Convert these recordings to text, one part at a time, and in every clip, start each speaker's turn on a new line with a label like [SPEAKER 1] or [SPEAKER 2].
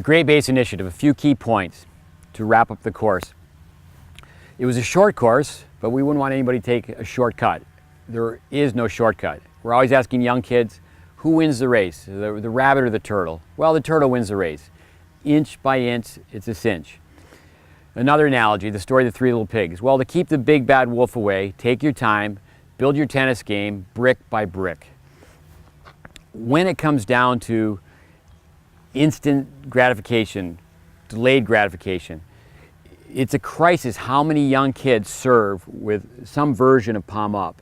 [SPEAKER 1] Great Base Initiative, a few key points to wrap up the course. It was a short course, but we wouldn't want anybody to take a shortcut. There is no shortcut. We're always asking young kids, who wins the race, the rabbit or the turtle? Well, the turtle wins the race. Inch by inch, it's a cinch. Another analogy, the story of the three little pigs. Well, to keep the big bad wolf away, take your time, build your tennis game brick by brick. When it comes down to instant gratification, delayed gratification, it's a crisis how many young kids serve with some version of palm up.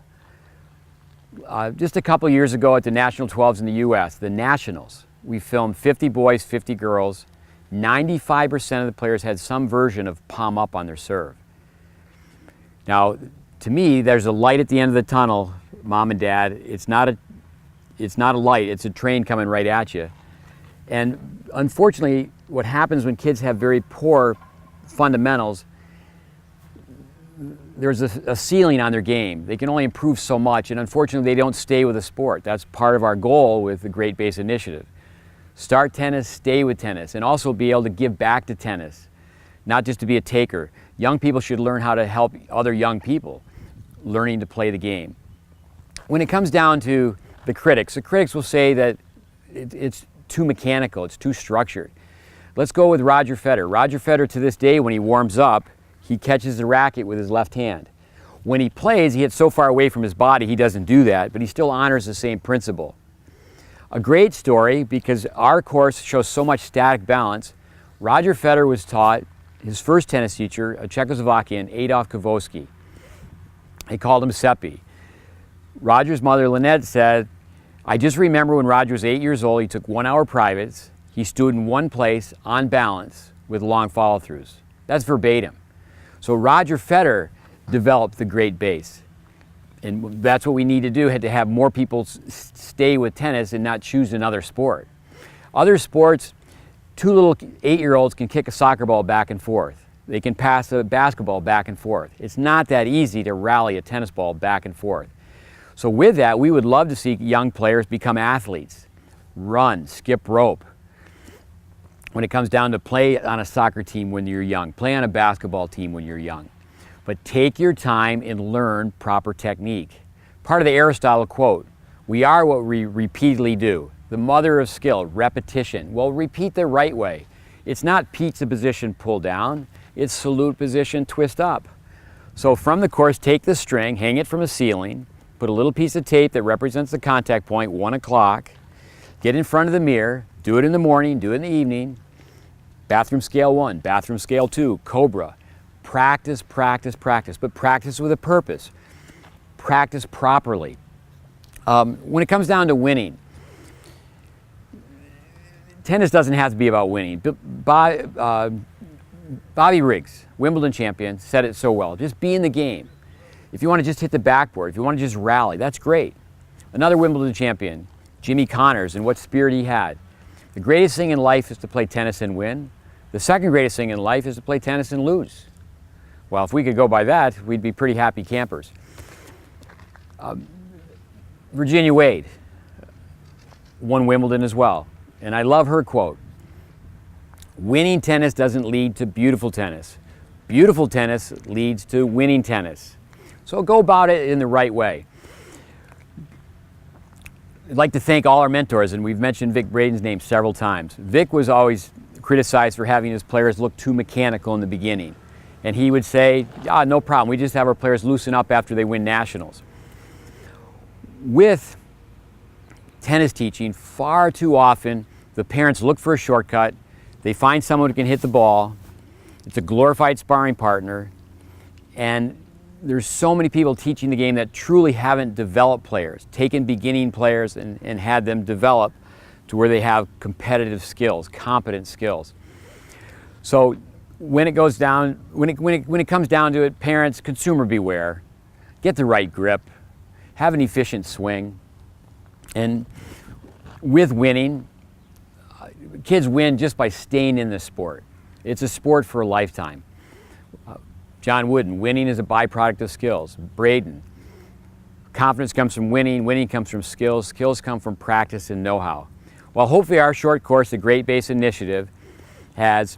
[SPEAKER 1] Just a couple years ago at the National 12s in the US, the Nationals, we filmed 50 boys, 50 girls. 95% of the players had some version of palm up on their serve. Now, to me, there's a light at the end of the tunnel, mom and dad. It's not a light, it's a train coming right at you. And unfortunately, what happens when kids have very poor fundamentals, there's a ceiling on their game. They can only improve so much, and unfortunately, they don't stay with the sport. That's part of our goal with the Great Base Initiative. Start tennis, stay with tennis, and also be able to give back to tennis, not just to be a taker. Young people should learn how to help other young people learning to play the game. When it comes down to the critics will say that it's too mechanical, it's too structured. Let's go with Roger Federer. Roger Federer, to this day, when he warms up, he catches the racket with his left hand. When he plays, he hits so far away from his body, he doesn't do that, but he still honors the same principle. A great story, because our course shows so much static balance. Roger Federer was taught, his first tennis teacher, a Czechoslovakian, Adolf Kavovsky. They called him Seppi. Roger's mother, Lynette, said, I just remember when Roger was 8 years old, he took 1 hour privates. He stood in one place on balance with long follow-throughs. That's verbatim. So Roger Federer developed the great base. And that's what we need to do, to have more people stay with tennis and not choose another sport. Other sports, two little 8-year-olds can kick a soccer ball back and forth. They can pass a basketball back and forth. It's not that easy to rally a tennis ball back and forth. So with that, we would love to see young players become athletes. Run, skip rope. When it comes down to play on a soccer team when you're young, play on a basketball team when you're young. But take your time and learn proper technique. Part of the Aristotle quote, we are what we repeatedly do. The mother of skill, repetition. Well, repeat the right way. It's not pizza position, pull down. It's salute position, twist up. So from the course, take the string, hang it from a ceiling, put a little piece of tape that represents the contact point, 1 o'clock, get in front of the mirror, do it in the morning, do it in the evening. Bathroom scale 1, bathroom scale 2, Cobra. Practice, practice, practice, but practice with a purpose. Practice properly. When it comes down to winning, tennis doesn't have to be about winning. Bobby Riggs, Wimbledon champion, said it so well. Just be in the game. If you want to just hit the backboard, if you want to just rally, that's great. Another Wimbledon champion, Jimmy Connors, and what spirit he had. The greatest thing in life is to play tennis and win. The second greatest thing in life is to play tennis and lose. Well, if we could go by that, we'd be pretty happy campers. Virginia Wade won Wimbledon as well. And I love her quote. Winning tennis doesn't lead to beautiful tennis. Beautiful tennis leads to winning tennis. So go about it in the right way. I'd like to thank all our mentors, and we've mentioned Vic Braden's name several times. Vic was always criticized for having his players look too mechanical in the beginning. And he would say, no problem, we just have our players loosen up after they win nationals. With tennis teaching, far too often, the parents look for a shortcut, they find someone who can hit the ball, it's a glorified sparring partner, and there's so many people teaching the game that truly haven't developed players, taken beginning players and had them develop to where they have competitive skills, competent skills. So when it comes down to it, parents, consumer beware, get the right grip, have an efficient swing, and with winning, kids win just by staying in the sport. It's a sport for a lifetime. John Wooden, winning is a byproduct of skills. Braden, confidence comes from winning, winning comes from skills, skills come from practice and know-how. Well, hopefully our short course, the Great Base Initiative, has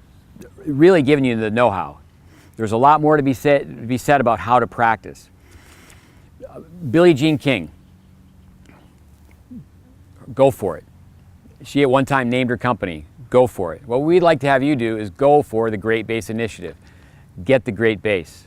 [SPEAKER 1] really given you the know-how. There's a lot more to be said about how to practice. Billie Jean King, go for it. She at one time named her company, go for it. What we'd like to have you do is go for the Great Base Initiative. Get the Great Base.